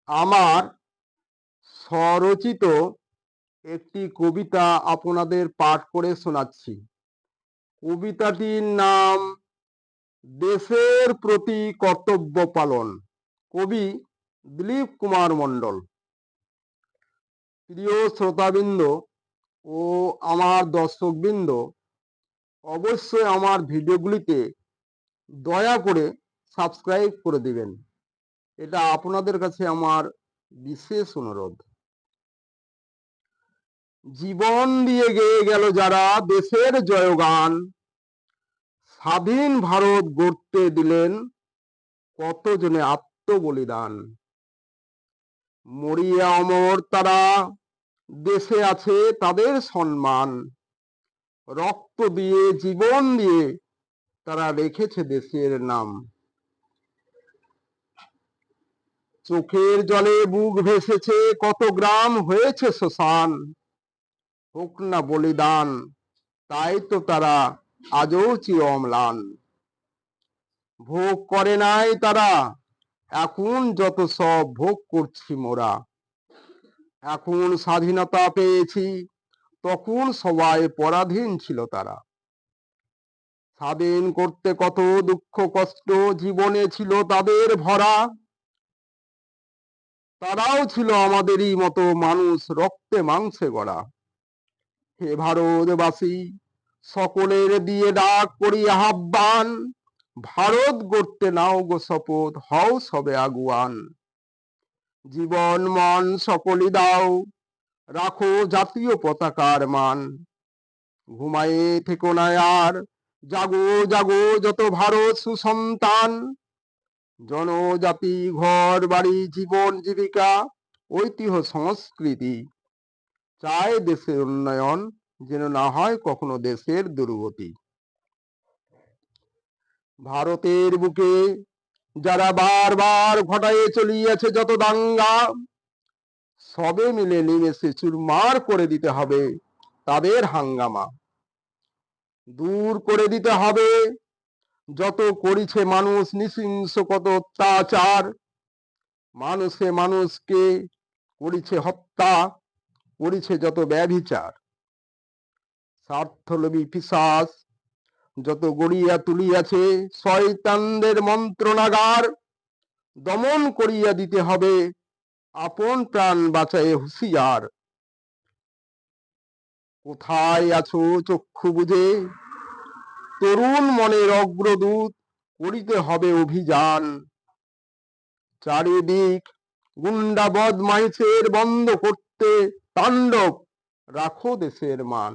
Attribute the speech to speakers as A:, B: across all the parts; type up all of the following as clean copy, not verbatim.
A: আমার স্বরচিত একটি কবিতা আপনাদের পাঠ করে শোনাচ্ছি। কবিতাটির নাম দেশের প্রতি কর্তব্য পালন। কবি দিলীপ কুমার মণ্ডল। প্রিয় শ্রোতাবৃন্দ ও আমার দর্শকবৃন্দ, অবশ্যই আমার ভিডিওগুলিতে দয়া করে সাবস্ক্রাইব করে দিবেন। এটা আপনাদের কাছে আমার বিশেষ অনুরোধ। জীবন দিয়ে গেয়ে গেল যারা দেশের জয়গান, স্বাধীন ভারত গড়তে দিলেন কতজনে আত্মবলিদান। মরিয়া অমর তারা, দেশে আছে তাদের সম্মান, রক্ত দিয়ে জীবন দিয়ে তারা রেখেছে দেশের নাম। চোখের জলে বুক ভেসেছে, কত গ্রাম হয়েছে শ্মশান। হোক না বলিদান, তাই তো তারা আজও চিরম্লান। ভোগ করে নাই তারা, এখন যত সব ভোগ করছি মোরা। এখন স্বাধীনতা পেয়েছি, তখন সবাই পরাধীন ছিল তারা। স্বাধীন করতে কত দুঃখ কষ্ট জীবনে ছিল তাদের ভরা। তারাও ছিল আমাদেরই মতো মানুষ, রক্তে মাংসে গড়া। হে ভারতবাসী, সকলের দিয়ে ডাক করি আহ্বান, ভারত গড়তে নাও গো শপথ, হও সবে আগুয়ান। জীবন মন সকলই দাও, রাখো জাতীয় পতাকার মান। ঘুমায়ে থেকো না আর, জাগো জাগো যত ভারত সুসন্তান। জনজাতি ঘর বাড়ি জীবন জীবিকা ঐতিহ্য সংস্কৃতি, চায় দেশের উন্নয়ন, যেন না হয় কখনো দেশের দুর্গতি। ভারতের বুকে যারা বারবার ঘটায়ে চলিয়েছে যত দাঙ্গা, সবে মিলে নিমেষে চুরমার করে দিতে হবে তাদের হাঙ্গামা। দূর করে দিতে হবে যত করেছে মানুষ নৃশংস কত অত্যাচার। মানুষে মানুষকে করেছে হত্যা, করেছে যত ব্যভিচার। স্বার্থলোভী পিশাচ যত গড়িয়া তুলিয়াছে শয়তানদের মন্ত্রণাগার, দমন করিয়া দিতে হবে আপন প্রাণ বাঁচায়ে হুঁশিয়ার। কোথায় আছো চক্ষু বুঝে, তরুণ মনের অগ্রদূত, করিতে হবে অভিযান। চারিদিক গুন্ডা বদমাইশের বন্ধ করতে তাণ্ডব, রাখো দেশের মান।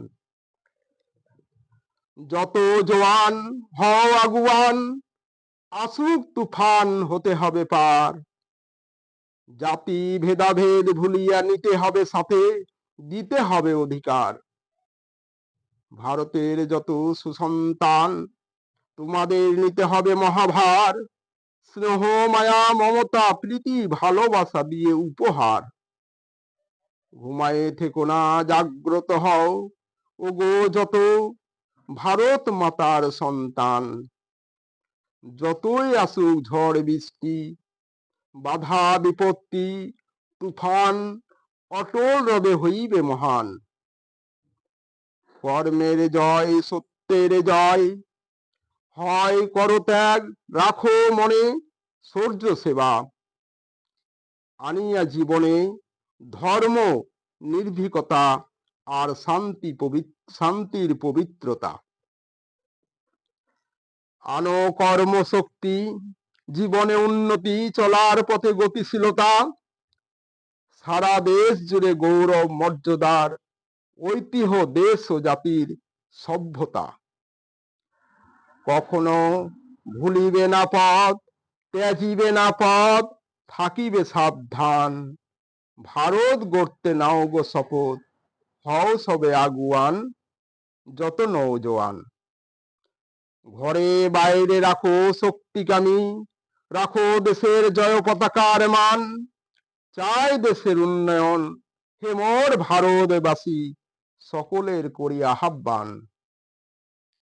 A: যত জওয়ান হও আগুয়ান, আসুক তুফান হতে হবে পার। জাতি ভেদাভেদ ভুলিয়া নিতে হবে সাথে, দিতে হবে অধিকার। ভারতের যত সুসন্তান, তোমাদের নিতে হবে মহাভার। স্নেহ মায়া মমতা প্রীতি ভালোবাসা দিয়ে উপহার। ঘুমায়ে থেকো না, জাগ্রত হও ওগো যত ভারত মাতার সন্তান। যতই আসুক ঝড় বৃষ্টি বাধা বিপত্তি তুফান, অটল রবে হইবে মহান। কর্মের জয় সত্যের জয়, হয় করো ত্যাগ, রাখো মনে শৌর্য সেবা। আনিয়া জীবনে ধর্ম নির্ভীকতা আর শান্তির পবিত্রতা। আনো কর্মশক্তি, জীবনে উন্নতি, চলার পথে গতিশীলতা। সারা দেশ জুড়ে গৌরব মর্যাদার ঐতিহ্য দেশ ও জাতির সভ্যতা। কখনো ভুলিবে না পথ, ত্যাজিবে না পথ, থাকিবে সাবধান। ভারত গড়তে নাও গো শপথ, হও সবে আগুয়ান যত নৌজওয়ান। ঘরে বাইরে রাখো শক্তিকামী, রাখো দেশের জয় পতাকার মান। চাই দেশের উন্নয়ন, হে মোর ভারতবাসী, সকলের করি আহ্বান।